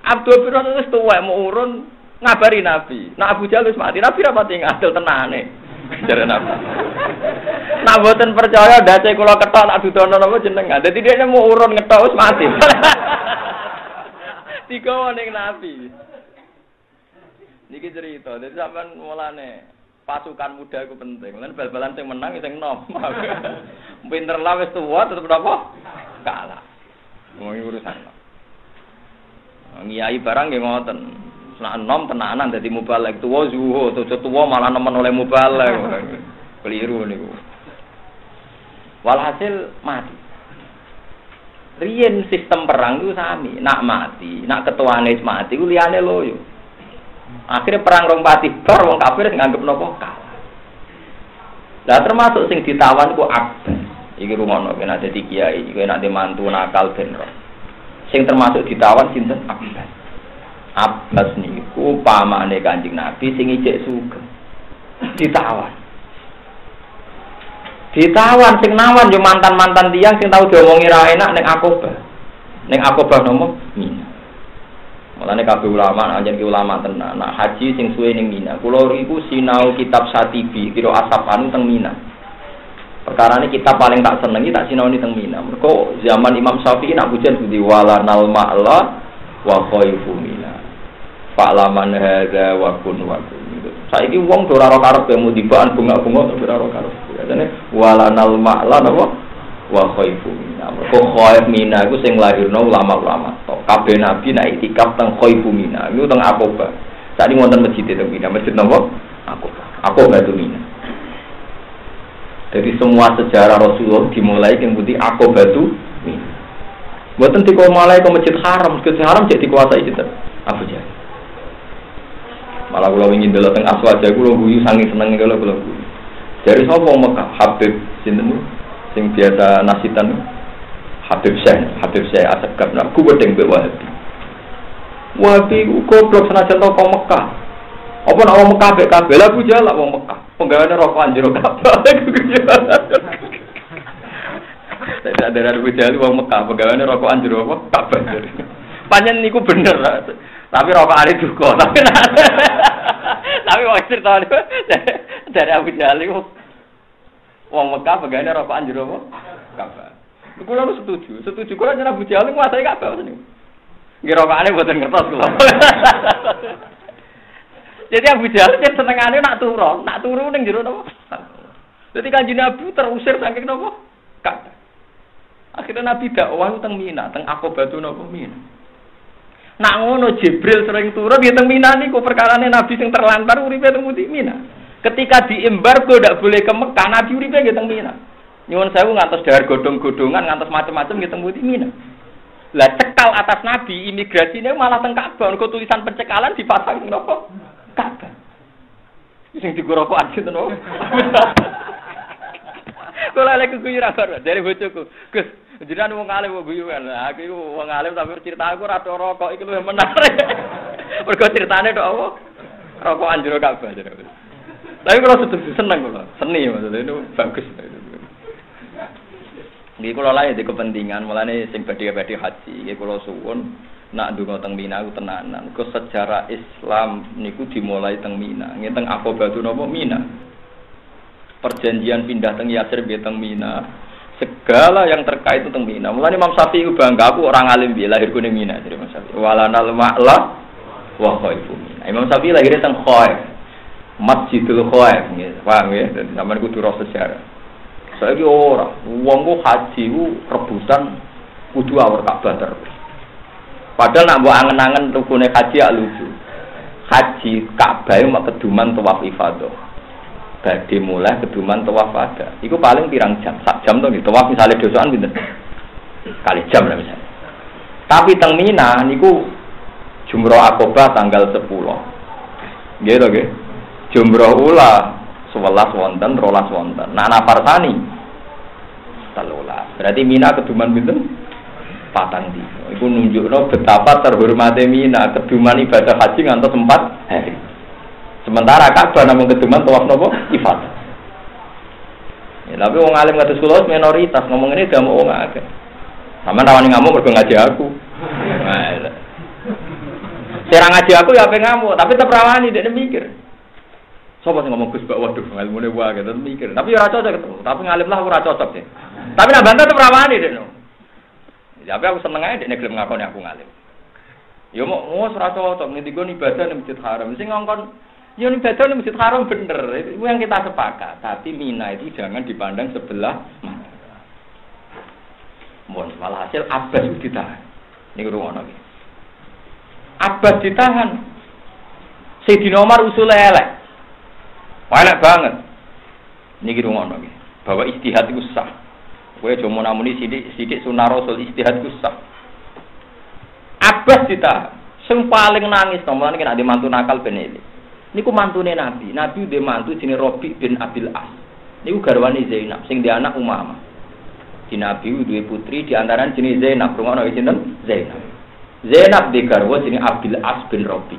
Abdul bin Rasul wis tuwek mau urun ngabari Nabi. Nah Abu Jahal wis mati. Nabi ra pati ngadil tenane. Jare Nabi. Nak mboten percaya ndace kula ketok tak dudono napa jenengan. Dadi dhekne mau urun ngetok wis mati. Digawa ning Nabi. Niki cerita, dadi sampean mulane pasukan muda iku penting. Lan bal-balan sing menang sing enom. Pinter lah wis tuwa tetep napa? Kalah. Ngono urusan. Ngiyai barang nggih ngoten. Nek enom tenanan dadi mubalek tuwa zuhud, tuwa malah nemen oleh mubalek. Keliru niku. Walhasil mati. Riyen sistem perang itu sami, nak mati, nak ketuane mati ku liyane loyo. Akhirnya perang rong pati bar wong kafir nganggep napa kalah. Lah termasuk sing ditawan ku Abbas. Iki rumono nek dadi kiai, iki nek mantu nakal ben ro. Sing termasuk ditawan sinten Abbas. Abbas niku pamane Kanjeng Nabi sing ijek sugeng. Ditawan sing nawan yo mantan-mantan tiyang sing tau diomongi ra enak ning Aqabah. Ning Aqabah nomo Mina. Mulane kabeh ulama anjen ki ulama tenan. Nah haji sing suwe ning Mina. Kula iku sinau kitab Satibi, kira Asapanu teng Mina. Perkarane kitab paling tak senengi tak sinaoni teng Mina. Mergo zaman Imam Syafi'i nak pujian budi wala nal ma'la wa khaifu Mina. Fa'laman hadza wa kun wa kun. Saiki wong ora ora karep mudibaan bunga-bunga ora ora karep. Jane walanal ma'la napa wa khaifu Mina. Mergo khaif Mina iku sing lahirno ulama-ulama. Kabeh nabi nek itikaf teng khaifu Mina. Iku teng Aqabah. Saiki wonten masjid teng Mina. Masjid napa? Aqabah itu Mina. Jadi semua sejarah Rasulullah dimulai yang putih Aqabah itu Mina. Mboten dikomulai ke Masjid Haram, Masjid Haram jadi dikuasai sinten? Abu Jahal. Malah kula ingin delok teng Aswad kula guyu saking senenge kula guyu. Dari sapa Mekah? Habib sinten sing biasa nasitan Habib Syekh Asgab nak ku wedeng mbek Wahabi. Wahabi ku goblok senajan teko Mekah. Apa nak wong Mekah mbek kabeh Abu Jahal wong Mekah. Penggaweane rokokan jero kabeh. Saya ada Abu Jahal wong Mekah penggaweane rokokan jero apa? Kabeh. Panjen niku bener. Tapi rokokane duka, tapi wong cerita dari Abu Jahal iku wong Mekah pegane rokokan jero apa? Ka'bah. Kula setuju. Kula jeneng Abu Jahal nguasai Ka'bah niku. Nggih rokokane mboten ngertos kula. Jadi Abu Jahal senengane nak turu ning jero napa? Dadi Kanjeng Nabi terusir saking napa? Ka'bah. Akhirnya Nabi dakwah teng Mina, teng Aqabah napa Mina. Nak ngono Jibril sering turun di teng Mina niku perkarane Nabi sing terlantar uripe teng Mina. Ketika diembargo ndak boleh ke Mekah, Nabi uripe nggih teng Mina. Nyuwun sewu ngantos dahar godhong-godhongan ngantos macam-macam nggih teng Mina. Lah cekal atas Nabi, imigrasine malah teng Ka'bah, mergo tulisan pencekalan dipasang napa? Ka'bah. Sing digoroko ajeng to. Kula lek guyu ra karo dari bojoku. Gus, jenengan wong alim kok guyu kan. Aku iku wong alim tapi cerita aku ra rokok iki luwih menarik. Mergo critane tok apa? Rokokan jero Ka'bah. Tapi kalau seneng kula, seni maksudnya itu bagus. Nggih kula lae di kepentingan mulane sing badhe-badhe haji, nggih kula suwun nak ndonga teng Mina ku tenanan. Ke sejarah Islam niku dimulai teng Mina, nggih teng Aqabah napa Mina. Perjanjian pindah teng Yatsrib teng Mina. Segala yang terkait itu teng Mina. Mulane Imam Syafi'i bangga aku orang alim bila lahirku ning Mina dari Imam Syafi'i. Walanal ma'la wa khaifu Mina. Imam Syafi'i lahir teng Khaif. Masjidul Khaif nggih. Paham ya? Dan sampeyan kudu ro sejarah. Saiki ora, wong ku haji ku rebutan kudu awur Ka'bah terus. Padahal nak mbok angen-angen rukune haji ya lucu. Haji Ka'bah mak keduman tawaf ifadah. Badhe mulai keduman tawaf ada. Iku paling pirang jam, sak jam to nggih. Tawaf misale dosaan pinten? Kali jam lah misalnya. Tapi teng Mina niku Jumroh Aqabah tanggal 10. Nggih to nggih. Jumroh ula 11 wonten, 12 wonten. Nak nafarsani Berarti Mina keduman pinten? 4 dina. Iku nunjukno betapa terhormate Mina keduman ibadah haji ngantos 4 hari. Sementara Ka'bah namung keduman tawaf napa? Ifadah. Ya, tapi wong alim kados kula minoritas ngomong ini gak mau wong akeh. Sampeyan rawani ngamuk mergo ngaji aku. Nah, serang ngaji aku ya ape ngamuk, tapi tetep rawani dekne mikir. Sopo sing ngomong Gus Bak waduh ilmune wae tetep mikir. Tapi ora cocok ketemu. Tapi ngalim lah ora cocok sih. Tapi nak bantah tetep rawani dekne. Ya tapi aku seneng ae dekne gelem ngakoni aku ngalim. Ya mau ora cocok ngendiko ibadah ning Masjid Haram. Sing ngongkon ya ibadah ning Masjid Haram bener. Itu yang kita sepakat. Tapi Mina itu jangan dipandang sebelah mata. Mohon walhasil Abbas ditahan. Niku rungono iki. Abbas ditahan. Sayyidina Umar usule elek. Elek banget. Niki rungono iki. Bahwa ijtihad iku sah. Kowe aja menamuni sithik sunah Rasul ijtihad iku sah. Abbas ditahan. Sing paling nangis to mulane nek mantu nakal ben iki. Niku mantune Nabi. Nabi dhe mantu jenenge Rabi bin Abil As. Niku garwane Zainab sing di anak Umamah. Di Nabi duwe putri di antaran jenis Zainab, rungono sinten? Zainab. Zainab di garwa jenenge Abil As bin Rabi.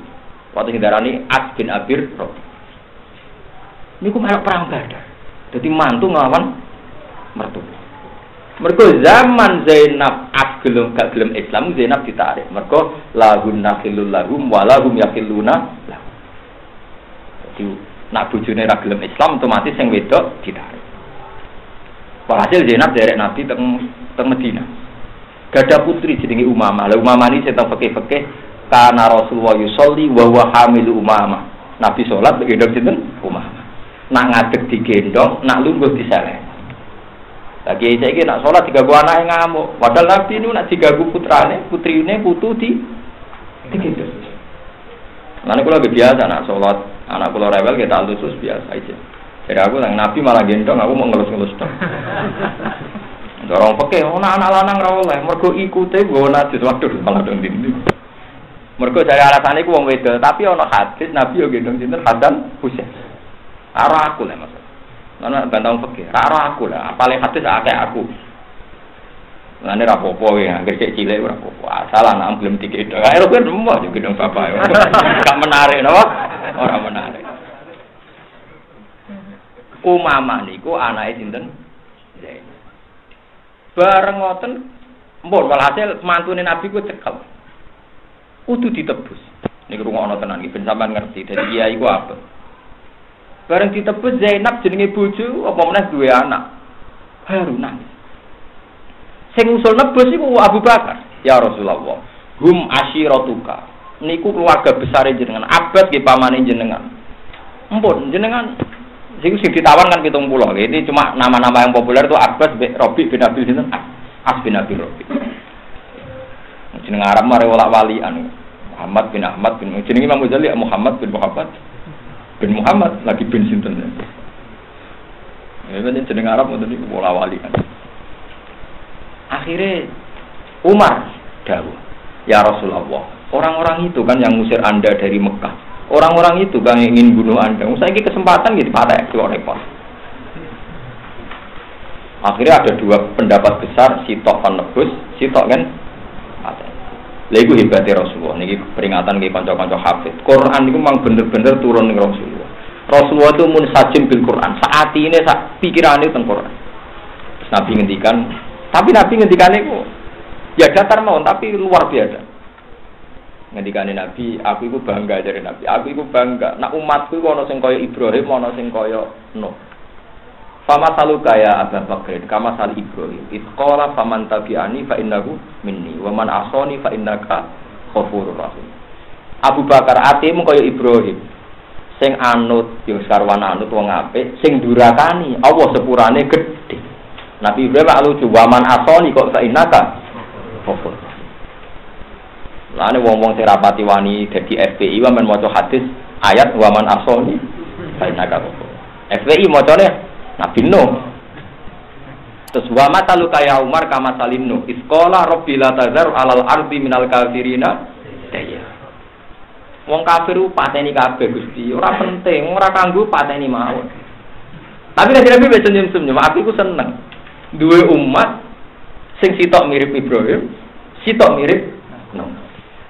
Waktu ndarani As bin Abir Rabi. Niku melok perang Badar. Dadi mantu nglawan mertua. Mergo zaman Zainab As gak gelem Islam, Zainab ditarik. Mergo lahun nakhilul lahum wa lahum yakhiluna lahu. Dadi nak bojone ra gelem Islam otomatis sing wedok ditarik. Walhasil Zainab derek Nabi teng Madinah. Gada putri jenenge Umamah. Lah Umamah ini sing fikih-fikih kana Rasulullah yusolli wa huwa hamilu Umamah. Nabi salat gendong sinten? Umamah. Nak ngadeg digendong, nak lungguh diseleh. Lagi saiki nak salat diganggu anake ngamuk. Padahal Nabi nu nak diganggu putrane, putrine putu digendong. Lan kula biasa nak salat, anak kula rewel kita lusus biasa aja. Jadi aku nang Nabi malah gendong, aku mau ngelus-ngelus tok. Dorong peke, anak lanang ra oleh, mergo ikute nggo najis waduh malah dong dindi. Mergo jare alasane ku wong wedok, tapi ana hadis Nabi yo gendong sinten Hasan Husain. Ora aku lah Mas. Ana bantang peke, ora aku lah, apale hadis akeh aku. Lane ra apa-apa wae, anggere cek cilik ora apa-apa. Asal anak belum digendong. Ayo kan rumah yo gendong bapak. Gak menarik napa? Ora menarik. Umamah niku anake sinten? Zainab. Bareng ngoten mpun walhasil mantune Nabi ku cekel. Kudu ditebus. Niku rungokno tenan iki ben sampean ngerti. Dadi kiai ku apa? Bareng ditebus Zainab jenenge bojo apa meneh duwe anak. Baru nangis. Sing usul nebus iku Abu Bakar. Ya Rasulullah. Hum asyiratuka. Niku keluarga besar jenengan. Abbas nggih pamane jenengan. Mpun jenengan sing ditawan kan 70. Ini cuma nama-nama yang populer itu Abbas bin Rabi bin Abil sinten? As bin Abil Rabi. Jeneng Arab mare wali-walian. Muhammad bin Ahmad bin jeneng Imam Ghazali Muhammad bin Muhammad lagi bin sinten. Ya ben jeneng Arab ngoten niku wali-walian. Akhirnya Umar dawuh, "Ya Rasulullah, orang-orang itu kan yang ngusir Anda dari Mekah. Orang-orang itu kan ingin bunuh Anda. Saiki kesempatan gitu pada ekor repot." Akhirnya ada dua pendapat besar, sitok kan nebus, sitok kan mati. Lha iku hebate Rasulullah. Niki peringatan nggih kanca-kanca hafid. Quran niku memang bener-bener turun ning Rasulullah. Rasulullah itu munsajim bil Quran. Saat ini sak pikirane teng Quran. Terus Nabi ngendikan, tapi Nabi ngendikane iku ya datar mawon tapi luar biasa. Ngendikane Nabi, aku iku bangga dari Nabi. Aku iku bangga. Nak umatku iku ana sing kaya Ibrahim, ana sing kaya Nuh. Fama salu kaya Abu Bakar, kama sal Ibrahim. Itqala faman tabi'ani fa innahu minni wa man asani fa innaka ghafurur rahim. Abu Bakar atimu kaya Ibrahim. Sing anut yo sarwan anut wong apik, sing durakani Allah sepurane gedhe. Nabi Ibrahim lucu, wa man asani kok fa innaka ghafur. Lane wong-wong sing rapati wani dadi FPI wae men maca hadis ayat wa man asani fa innaka ghafur. FPI macane Nabi Nuh. Terus wa matalu kaya Umar kama salinu isqala rabbil tazar alal ardi minal kafirina daya. Wong kafir pateni kabeh Gusti, ora penting, ora kanggo pateni mawon. Tapi nek Nabi wis senyum-senyum, aku iku seneng. Duwe umat Sing sitok mirip Ibrahim, sitok mirip Nuh.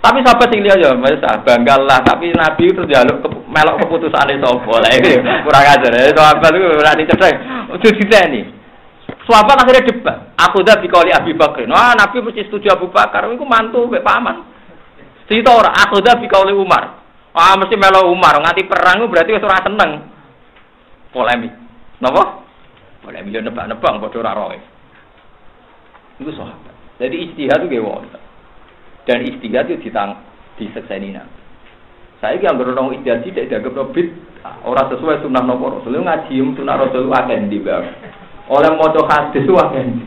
Tapi sahabat sing liya ya wis banggal lah, tapi Nabi terus njaluk melok keputusane sapa. Lah iki kurang ajar. Sahabat itu ora dicedhek. Ojo diteni. Sahabat akhirnya debat. Aku dah bikoli Abi Bakar. Wah, Nabi mesti setuju Abu Bakar. Iku mantu mbek paman. Cerita ora aku dah bikoli Umar. Ah mesti melo Umar nganti perang berarti wis ora seneng. Polemik. Napa? Polemik yo nebak-nebak padha ora roe. Iku sahabat. Jadi ijtihad itu wonten. Dan ijtihad itu disekseni Nabi. Saiki anggere ono ijtihad tidak dianggap bid'ah, ora sesuai sunah napa Rasul. Ngaji sunah Rasul akeh ndi, Bang. Oleh maca hadis akeh ndi.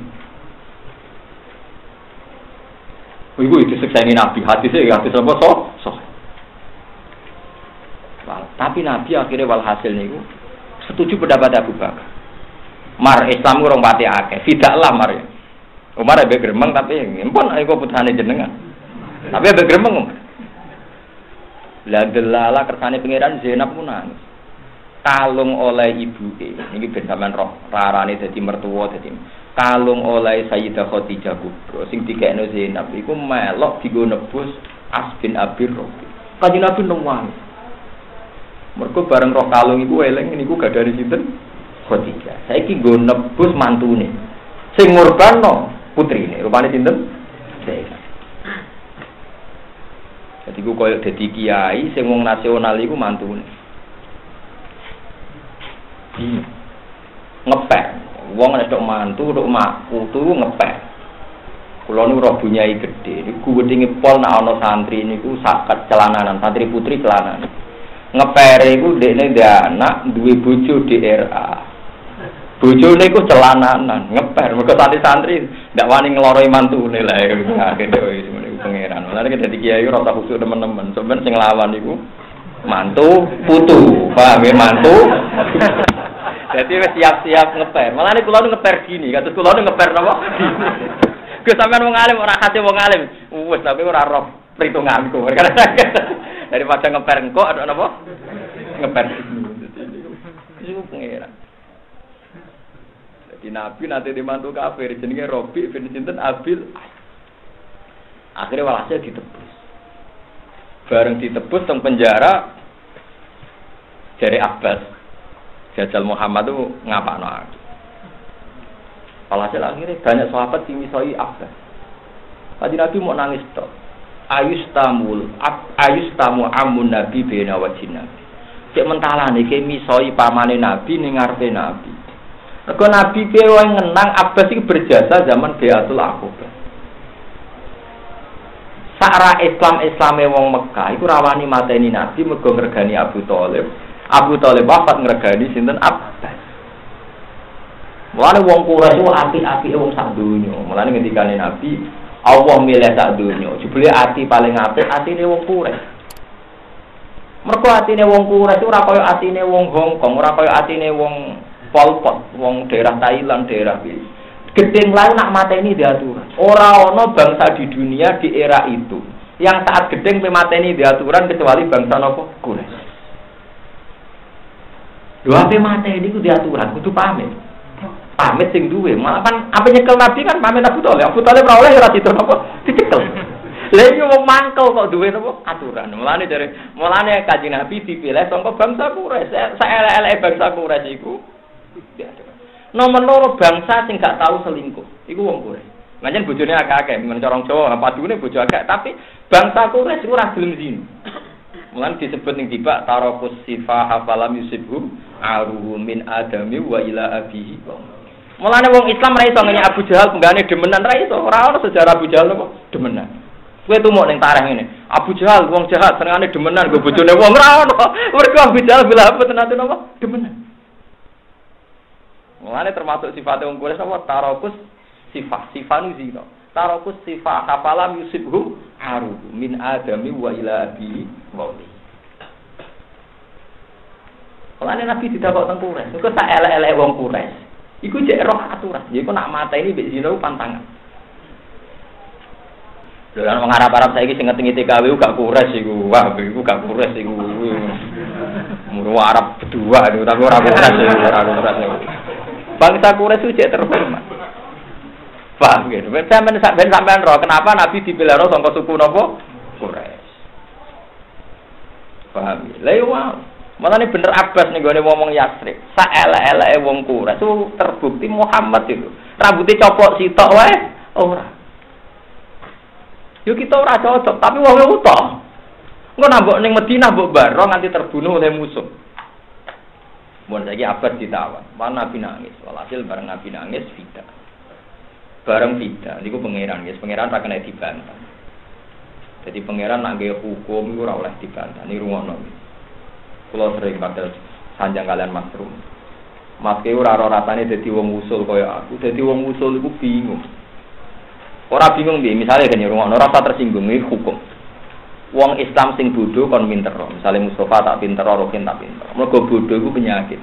Iku disekseni Nabi, hadise hadis apa so. Tapi Nabi akhirnya walhasil niku setuju pendapat Abu Bakar. Mar Islam urung pati akeh, tidaklah mar. Umar abe gremeng tapi empun iku putrane jenengan. Tapi abe gremeng Umar. Lah delala kersane pangeran Zainab ku nangis. Kalung oleh ibuke. Niki ben sampean roh rarane dadi mertua dadi. Kalung oleh Sayyidah Khadijah kubro sing dikekno Zainab iku melok digo nebus As bin Abi Rabi. Kanjeng Nabi nang mergo bareng roh kalung iku eling niku gadane sinten? Khadijah. Saiki nggo nebus mantune. Sing ngurbanno putrine, rupane sinten? Zainab. Jadi ku koyo dadi kiai sing wong nasional iku mantune. Ngepek. Wong nek tok mantu, tok putu ngepek. Kula niku roh bunyai gedhe. Niku wedhinge pol nek ana santri niku saket celananan, santri putri celananan. Ngepere iku dekne ndek anak duwe bojo DRA. Bojone iku celananan, ngeper. Mergo santri ndak wani ngloroi mantune lah. Akhire wis niku pangeran. Lah nek dadi kiai ora usah khusuk teman-teman. Sampeyan sing lawan niku mantu putu. Paham ya mantu? Dadi wis siap-siap ngeper. Malah nek kula ngeper gini, kados kula ngeper napa? Gus sampean wong alim ora khate wong alim. Wis tapi ora roh perhitunganku. Daripada ngeper engko ada napa? Ngeper. Iku pangeran. Di Nabi nanti dimantu kafir jenenge Robi bin sinten Abil. Akhirnya walhasil ditebus. Bareng ditebus teng penjara jare Abbas. Jajal Muhammad itu ngapakno aku. Walhasil akhirnya banyak sahabat sing misoi Abbas. Kanjeng Nabi mau nangis tok. Ayustamu amun Nabi bena wajin Nabi. Cek mentalane ke misoi pamane Nabi ning ngarepe Nabi. Mergo Nabi ki wong ngenang Abbas iki berjasa zaman Baiatul Aqabah. Sakra Islame wong Mekah iku rawani mateni Nabi mergo ngregani Abu Thalib. Abu Thalib wafat ngregani sinten Abbas. Mulane wong Quraisy apik-apike wong sak donya. Mulane ngendikane Nabi, Allah milih sak donya. Jebule ati paling apik atine wong Quraisy. Mergo atine wong Quraisy ora kaya atine wong Hong Kong, ora kaya atine wong Pol Pot, wong daerah Thailand, daerah ini. Gedeng lain nak mateni diaturan. Ora ana bangsa di dunia di era itu yang saat gedeng mateni diaturan kecuali bangsa nopo Quraisy. Lho ape mateni ku diaturan kudu pamit. Pamit sing duwe, malah kan ape nyekel Nabi kan pamit Abu Thalib. Abu Thalib ora oleh ora ditur napa dicekel. Lha iki wong mangkel kok duwe napa aturan. Mulane Kanjeng Nabi dipilih saka bangsa Quraisy. Saelek-eleke bangsa Quraisy iku nomor loro bangsa sing gak tahu selingkuh iku wong Quraisy. Pancen bojone akeh-akeh men corong Jawa padune bojo akeh tapi bangsa Quraisy ora gelem zina. Mulane disebut ning tibak tarakus sifah hafalam yusibhum aruhu min adami wa ila abihi. Mulane wong Islam ra iso ngenyek Abu Jahal penggane demenan ra iso. Ora ono sejarah Abu Jahal kok demenan. Kowe tumuk ning tareh ngene. Abu Jahal wong jahat senengane demenan go bojone wong ora ono. Mergo Abu Jahal bila apa tenan napa demenan. Mulane termasuk sifatnya wong Quraisy apa tarakus sifanu zina. Tarakus sifah kafalam yusibhu aru min adami wa ila abi qawli. Mulane Nabi didakok teng Quraisy. Iku sak elek-elek wong Quraisy. Iku jek roh aturan. Ya iku nak mateni mbek zina pantangan. Lha lan wong Arab-Arab saiki sing ngeti-ngeti gawe gak Quraisy iku. Wah, iku gak Quraisy iku. Muru Arab kedua niku tapi ora Quraisy, ora Quraisy. Bangsa Quraisy cek terhormat. Paham gitu. Sampean roh kenapa Nabi dipelihara sangka suku napa? Quraisy. Paham ya? Lah yo makane bener Abbas ning gone ngomong Yasrib. Saelek-eleke wong Quraisy itu terbukti Muhammad itu. Rambutnya copok sitok wae ora. Yo kita ora cocok, tapi wong utuh. Engko nambok ning Madinah mbok baro nganti terbunuh oleh musuh. Mun saiki Abbas ditawan, mana Nabi nangis. Walhasil bareng Nabi nangis fida. Bareng fida niku pangeran, guys. Pangeran ra kena dibantah. Jadi pangeran nak nggih hukum iku ora oleh dibantah. Ni rungono. Kula sering padha sanjang kalian Mas Rum. Mas ke ora rasane dadi wong usul kaya aku. Dadi wong usul iku bingung. Ora bingung piye? Misale kene rungono ora tersinggung iki hukum. Wong Islam sing bodho kon pinter. Misale Mustafa tak pinter, Rokin tak pinter. Mergo bodho iku penyakit.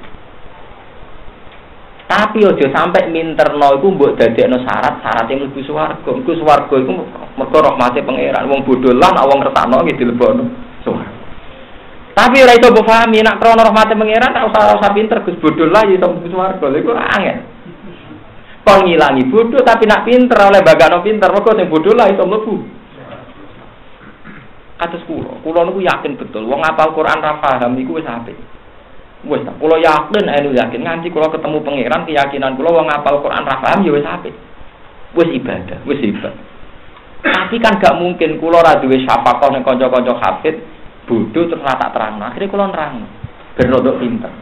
Tapi aja sampai minterno iku mbok dadekno syarat-syarate mlebu swarga. Iku swarga iku mergo rahmate pangeran. Wong bodho lan wong ngertakno nggih dilebokno swarga. Tapi ora iso mbok pahami nek krana rahmate pangeran tak usah pinter Gus bodho lah iso mlebu swarga. Lha iku angel. Kon ngilangi bodho tapi nak pinter oleh bagano pinter mergo sing bodho lah iso mlebu. Kados kula niku yakin betul wong apal Quran ra paham iku wis apik. Wes tak kula yakin nganti kula ketemu pangeran keyakinan kula wong ngapal Quran ra paham ya wis apik. Wis ibadah, wis ibadah. Tapi kan gak mungkin kula ra duwe syafaqah ning kanca-kanca hafid bodho terus ra tak terangno. Akhire kula nerangno ben rodok pinter.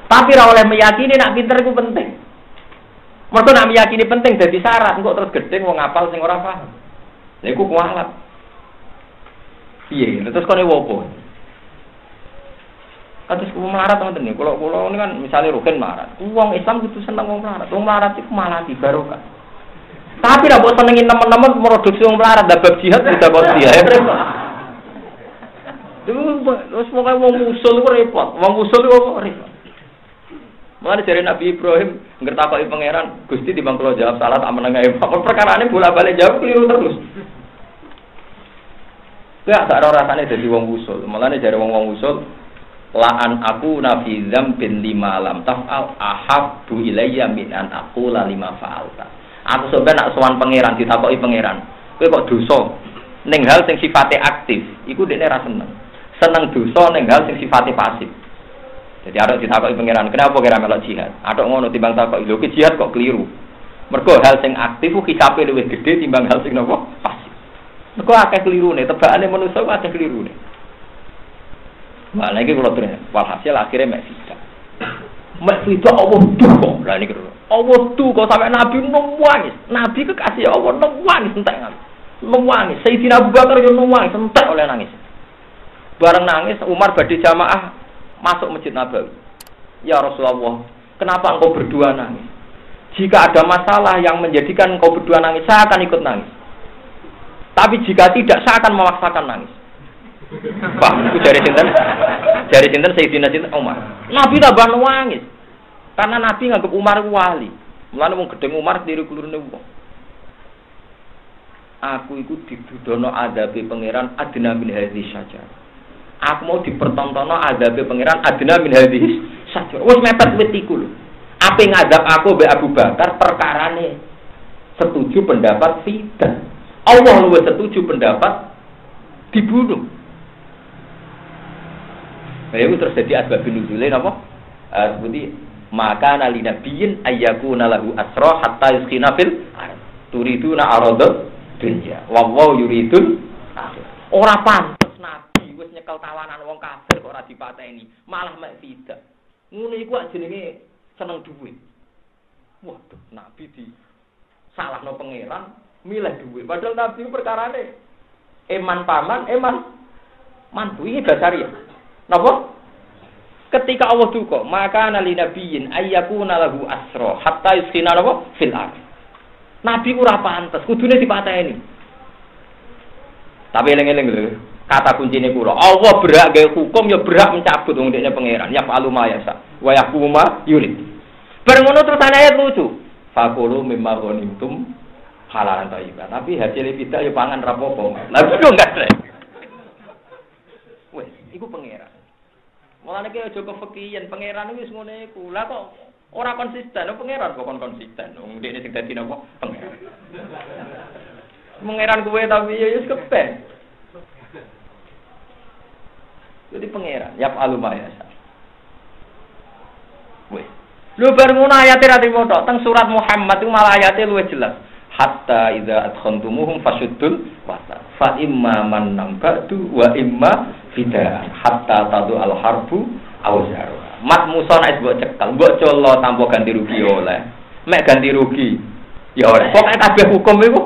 Tapi ra oleh meyakini nak pinter iku penting. Mergo nak meyakini penting dadi syarat engko terus gedhe wong ngapal sing ora paham. Lha iku kualat. Piye? Terus kene wopo? Kados wong melarat ngoten niku. Kula ini kan misale Rukin melarat. Wong Islam kudu seneng wong melarat. Wong melarat iku malah dibarokah. Tapi ra mbok senengi teman-teman produksi wong melarat bab jihad tidak kok dia. Terus pokoke wong usul ku repot. Wong usul ku repot. Mulane jare Nabi Ibrahim ngertakoki pangeran, Gusti timbang kula jawab salah tak menengae. Perkarane bola-balik jawab keliru terus. Ya tak ora rasane dadi wong usul. Mulane jare wong usul la'an aku nafi dzambin lima lam taf'al ahabbu ilayya min an aqula lima fa'alta. Aku sampeyan nak sowan pangeran ditakoki pangeran, kowe kok dosa ning hal sing sifate aktif, iku dekne ra seneng. Seneng dosa ning hal sing sifate pasif. Jadi arep ditakoki pangeran, kenapa kira melok jihad? Atok ngono timbang takoki, lho ki jihad kok keliru. Mergo hal sing aktif ku hisabe luwih gedhe timbang hal sing napa? Pasif. Mergo akeh kelirune, tebakane manusa ku akeh kelirune. Wah, lagi kalau terus, walhasil akhirnya mek tidak. Mek tidak Allah tuh kok, lah ini kira. Allah tuh kok sampai Nabi nangis. Nabi kekasih Allah nangis entek kan. Nangis. Sayyidina Abu Bakar yo nangis entek oleh nangis. Bareng nangis Umar badhe jamaah masuk Masjid Nabawi. Ya Rasulullah, kenapa engkau berdua nangis? Jika ada masalah yang menjadikan engkau berdua nangis, saya akan ikut nangis. Tapi jika tidak, saya akan memaksakan nangis. Pak, itu jari sinten Sayyidina sinten Umar. Nabi tambah nangis. Karena Nabi nganggep Umar wali. Mulane wong gedeng Umar diri kulurune wong. Aku iku didudono adabe pangeran adna min hadhihi syajar. Aku mau dipertontono adabe pangeran adna min hadhihi syajar. Wis mepet wit iku lho. Ape ngadap aku mbek Abu Bakar perkarane setuju pendapat fidah. Allah luwih setuju pendapat dibunuh. Itu terjadi asbab nuzule napa? Seperti maka nali nabiyyin ayyakuna lahu asra hatta yuskina fil ard. Turiduna aradad dunya. Wallahu yuridul akhir. Ora pantes nabi wis nyekel tawanan wong kafir kok ora dipateni, malah mek tidak. Ngono iku jenenge seneng dhuwit. Waduh, nabi di salahno pangeran milih dhuwit. Padahal nabi perkarane eman paman, eman mantu iki dasariah. Napa? Ketika Allah duka, maka nali nabiyyin ayyakuna lahu asra hatta yuskina napa fil ard. Nabi ora pantes, kudune dipateni. Tapi eling-eling lho, kata kuncine kula, Allah berhak gawe hukum ya berhak mencabut wong dekne pangeran. Ya falu ma yasa wa yaquma yurid. Bareng ngono terus ayat lucu. Faqulu mimma ghanimtum halalan thayyiban. Tapi hasil kita ya pangan rapopo. Lah kudu enggak rek. Wes, iku pangeran. Mulane ki aja kefikiran pangeran wis ngene iku. Lah kok ora konsisten, pangeran kok konsisten. Wong dekne sing dadi napa? Pangeran. Pangeran kowe tapi ya wis kepen. Jadi pangeran, yap alumaya. Weh. Lu bar ngono ayate ra diwotok teng surat Muhammad itu malah ayate luwih jelas. Hatta idza adkhantumuhum fashuddul wasa. Fa imma man ba'du wa imma fida. Hatta tadu al harbu awzar. Mat Musa nek mbok cekal, mbok colo tanpa ganti rugi oleh. Mek ganti rugi ya oleh. Pokoke kabeh hukum iku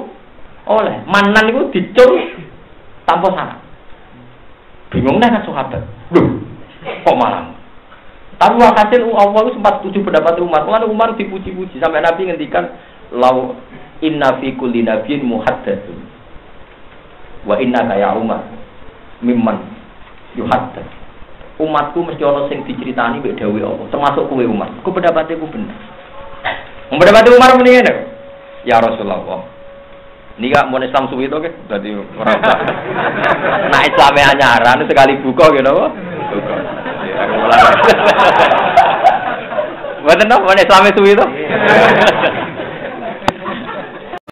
oleh. Manan iku dicul tanpa syarat. Bingung nek sahabat. Lho, kok malah tapi hasil Allah sempat setuju pendapat Umar. Umar dipuji-puji sampai Nabi ngendikan lau inna fi kulli nabiyyin muhaddatsun wa innaka ya Umar mimman yuhaddath. Umatku mesti ana sing diceritani mbek dawuh Allah, termasuk kowe Umar. Ku pendapatku bener. Pendapat Umar muni ngene. Ya Rasulullah. Nika mun Islam suwi to nggih, dadi ora usah. Nek Islame anyaran sekali buka nggih napa? Buka. Bener no, mana Islam itu?